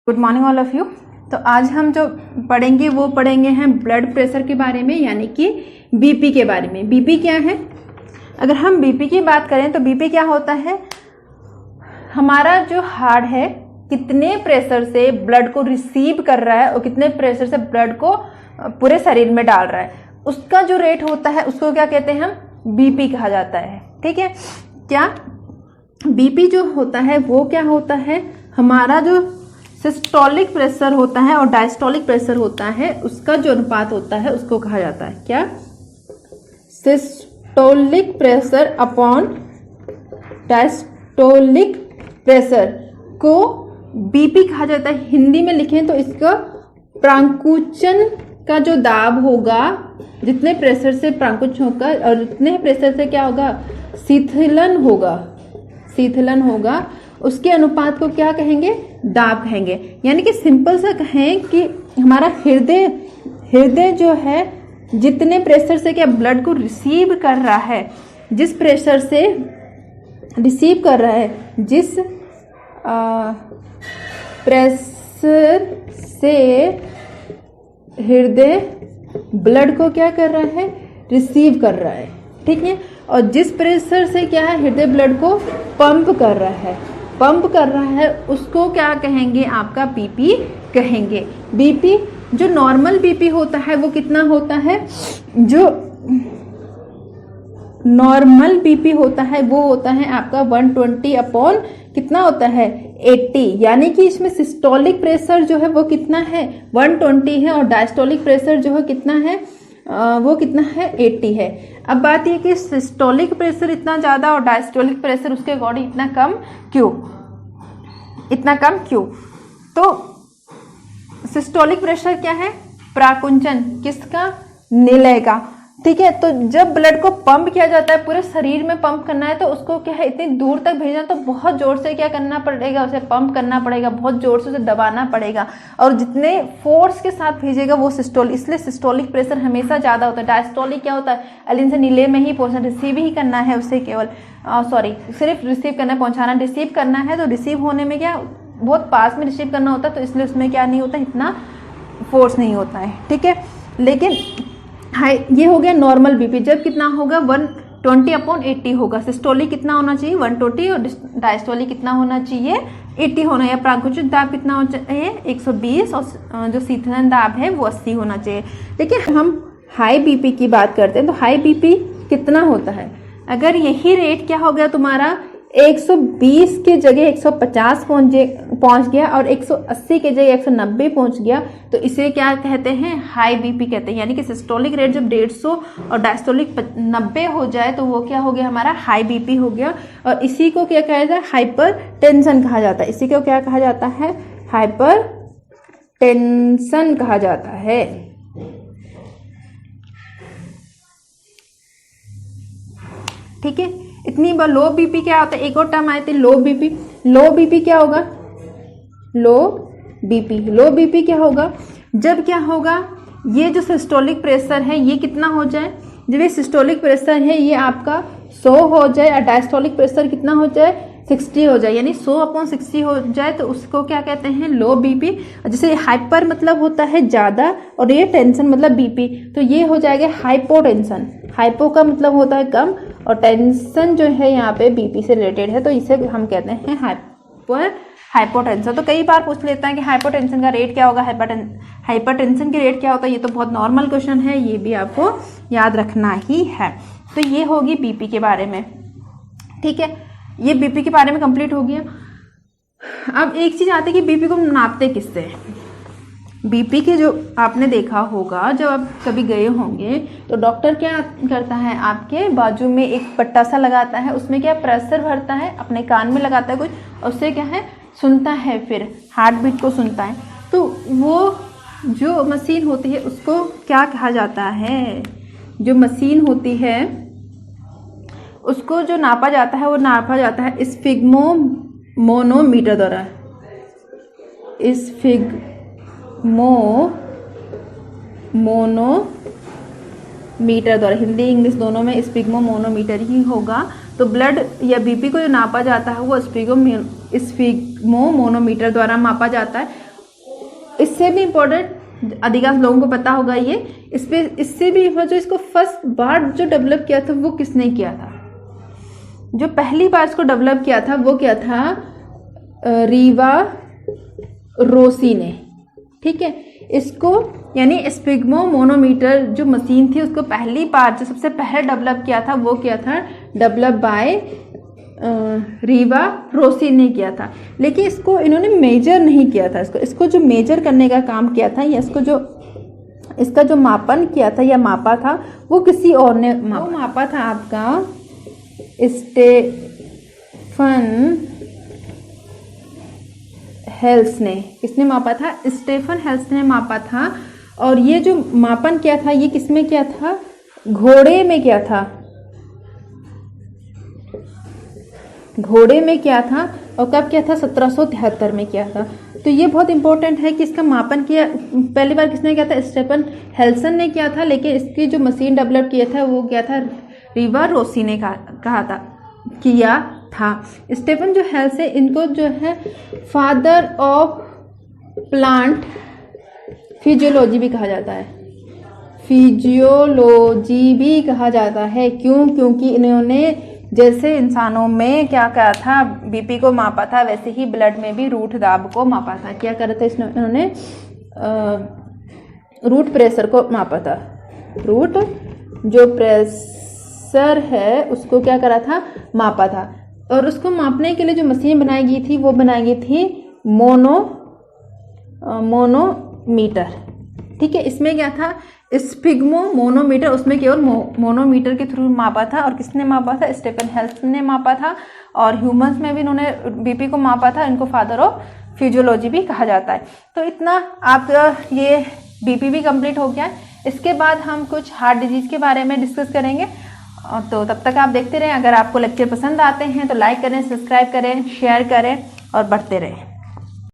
Good morning all of you. तो आज हम जो पढ़ेंगे वो पढ़ेंगे हैं ब्लड प्रेशर के बारे में, यानी कि बीपी के बारे में। बीपी क्या है? अगर हम बीपी की बात करें तो बीपी क्या होता है, हमारा जो हार्ट है कितने प्रेशर से ब्लड को रिसीव कर रहा है और कितने प्रेशर से ब्लड को पूरे शरीर में डाल रहा है, उसका जो रेट होता है उसको क्या कहते हैं, हम बीपी कहा जाता है। ठीक है, क्या बीपी जो होता है वो क्या होता है, हमारा जो सिस्टोलिक प्रेशर होता है और डायस्टोलिक प्रेशर होता है उसका जो अनुपात होता है उसको कहा जाता है क्या, systolic pressure upon diastolic pressure को बीपी कहा जाता है। हिंदी में लिखें तो इसका प्रांकुचन का जो दाब होगा, जितने प्रेशर से प्रांकुच होगा और जितने प्रेशर से क्या होगा, शीतलन होगा, उसके अनुपात को क्या कहेंगे, दाब कहेंगे। यानी कि सिंपल सा कहें कि हमारा हृदय जो है जितने प्रेशर से क्या ब्लड को रिसीव कर रहा है, जिस प्रेशर से रिसीव कर रहा है, जिस प्रेशर से हृदय ब्लड को क्या कर रहा है, रिसीव कर रहा है। ठीक है, और जिस प्रेशर से क्या है, हृदय ब्लड को पंप कर रहा है उसको क्या कहेंगे, आपका बीपी कहेंगे। बीपी जो नॉर्मल बीपी होता है वो कितना होता है, जो नॉर्मल बीपी होता है वो होता है आपका 120 अपॉन कितना होता है, 80। यानी कि इसमें सिस्टोलिक प्रेशर जो है वो कितना है, 120 है, और डायस्टोलिक प्रेशर जो है कितना है, वो कितना है, 80 है। अब बात यह कि सिस्टोलिक प्रेशर इतना ज़्यादा और डायस्टोलिक प्रेशर उसके अकॉर्डिंग इतना कम क्यों? तो सिस्टोलिक प्रेशर क्या है, प्राकुंचन किसका, निलय का। ठीक है, तो जब ब्लड को पंप किया जाता है, पूरे शरीर में पंप करना है, तो उसको क्या है, इतनी दूर तक भेजना, तो बहुत जोर से क्या करना पड़ेगा, उसे पंप करना पड़ेगा, बहुत जोर से उसे दबाना पड़ेगा, और जितने फोर्स के साथ भेजेगा वो सिस्टोलिक, इसलिए सिस्टोलिक प्रेशर हमेशा ज़्यादा होता है। डायस्टोलिक क्या होता है, एलिन से नीले में ही पहुँचना, रिसीव ही करना है उसे, केवल सिर्फ रिसीव करना, पहुँचाना, रिसीव करना है, तो रिसीव होने में क्या बहुत पास में रिसीव करना होता है, तो इसलिए उसमें क्या नहीं होता, इतना फोर्स नहीं होता है। ठीक है, लेकिन हाई ये हो गया नॉर्मल बीपी, जब कितना होगा, 120 अपॉन 80 होगा। सिस्टोलिक कितना होना चाहिए, 120, और डायस्टोलिक कितना होना चाहिए, 80 होना है। प्राकुंचित दाब कितना होना चाहिए, 120, और जो शीतलन दाब है वो 80 होना चाहिए। देखिए, हम हाई बीपी की बात करते हैं तो हाई बीपी कितना होता है, अगर यही रेट क्या हो गया तुम्हारा, 120 के जगह 150 पहुंच गया और 180 के जगह 190 पहुंच गया, तो इसे क्या कहते हैं, हाई बीपी कहते हैं। यानी कि सिस्टोलिक रेट जब 150 और डायस्टोलिक 90 हो जाए तो वो क्या हो गया, हमारा हाई बीपी हो गया। और इसी को क्या कहा जाता है, हाइपर टेंशन कहा जाता है। इसी को क्या कहा जाता है, हाइपर टेंशन कहा जाता है। ठीक है, इतनी बार लो बीपी क्या होता है, एक और टर्म आए थे, लो बीपी। लो बीपी क्या होगा, लो बीपी क्या होगा, जब क्या होगा, ये जो सिस्टोलिक प्रेशर है ये कितना हो जाए, जब ये सिस्टोलिक प्रेशर है ये आपका 100 हो जाए और डायस्टोलिक प्रेशर कितना हो जाए, 60 हो जाए, यानी 100 अपॉन 60 हो जाए, तो उसको क्या कहते हैं, लो बीपी। जैसे हाइपर मतलब होता है ज़्यादा और ये टेंशन मतलब बीपी, तो ये हो जाएगा हाइपोटेंशन। हाइपो का मतलब होता है कम और टेंशन जो है यहाँ पे बीपी से रिलेटेड है, तो इसे हम कहते हैं हाइपोटेंशन। तो कई बार पूछ लेता है कि हाइपोटेंशन का रेट क्या होगा, हाइपरटेंशन के रेट क्या होता है। ये तो बहुत नॉर्मल क्वेश्चन है, ये भी आपको याद रखना ही है। तो ये होगी बीपी के बारे में। ठीक है, ये बीपी के बारे में कंप्लीट हो गया। अब एक चीज़ आती है कि बीपी को नापते किससे हैं। बीपी के जो आपने देखा होगा, जब आप कभी गए होंगे तो डॉक्टर क्या करता है, आपके बाजू में एक पट्टा सा लगाता है, उसमें क्या प्रेशर भरता है, अपने कान में लगाता है कुछ, और उससे क्या है सुनता है, फिर हार्ट बीट को सुनता है। तो वो जो मशीन होती है उसको क्या कहा जाता है, जो मशीन होती है उसको जो नापा जाता है वो नापा जाता है स्फिग्मोमोनोमीटर द्वारा। स्फिग्मोमोनोमीटर द्वारा, हिंदी इंग्लिश दोनों में स्फिग्मोमोनोमीटर ही होगा। तो ब्लड या बीपी को जो नापा जाता है वो स्फिग्मोमोनोमीटर द्वारा मापा जाता है। इससे भी इम्पोर्टेंट, अधिकांश लोगों को पता होगा ये, इससे भी जो इसको फर्स्ट बार जो डेवलप किया था वो किसने किया था? जो पहली बार इसको डेवलप किया था वो क्या था? रीवा रोसी ने। ठीक है, इसको यानी स्पिग्मोमोनोमीटर जो मशीन थी उसको पहली बार जो सबसे पहले डेवलप किया था वो क्या था? डेवलप बाय रीवा रोसी ने किया था। लेकिन इसको इन्होंने मेजर नहीं किया था। इसको जो मेजर करने का काम किया था या इसका जो मापन किया था या मापा था वो किसी और ने मापा था आपका स्टेफन हेल्स ने। किसने मापा था? स्टेफन हेल्स ने मापा था। और ये जो मापन किया था ये किसमें किया था? घोड़े में किया था। घोड़े में किया था और कब किया था? 1773 में किया था। तो ये बहुत इंपॉर्टेंट है कि इसका मापन किया पहली बार किसने किया था? स्टेफन हेल्सन ने किया था। लेकिन इसकी जो मशीन डेवलप किया था वो क्या था? रीवा रोसी ने किया था। स्टेफन जो हेल्स है इनको जो है फादर ऑफ प्लांट फिजियोलॉजी भी कहा जाता है। फिजियोलॉजी भी कहा जाता है। क्यों? क्योंकि इन्होंने जैसे इंसानों में क्या कहा था? बीपी को मापा था, वैसे ही ब्लड में भी रूट दाब को मापा था। क्या कर रहे थे इन्होंने? रूट प्रेशर को मापा था। रूट जो प्रेशर है उसको क्या करा था? मापा था। और उसको मापने के लिए जो मशीन बनाई गई थी वो बनाई गई थी मोनोमीटर। ठीक है, इसमें क्या था? स्पिग्मोमोनोमीटर, उसमें केवल मोनोमीटर के थ्रू मापा था। और किसने मापा था? स्टेफन हेल्स ने मापा था। और ह्यूमंस में भी इन्होंने बीपी को मापा था। इनको फादर ऑफ फिजियोलॉजी भी कहा जाता है। तो इतना आपका ये बीपी भी कंप्लीट हो गया। इसके बाद हम कुछ हार्ट डिजीज के बारे में डिस्कस करेंगे। तो तब तक आप देखते रहें। अगर आपको लेक्चर पसंद आते हैं तो लाइक करें, सब्सक्राइब करें, शेयर करें और बढ़ते रहें।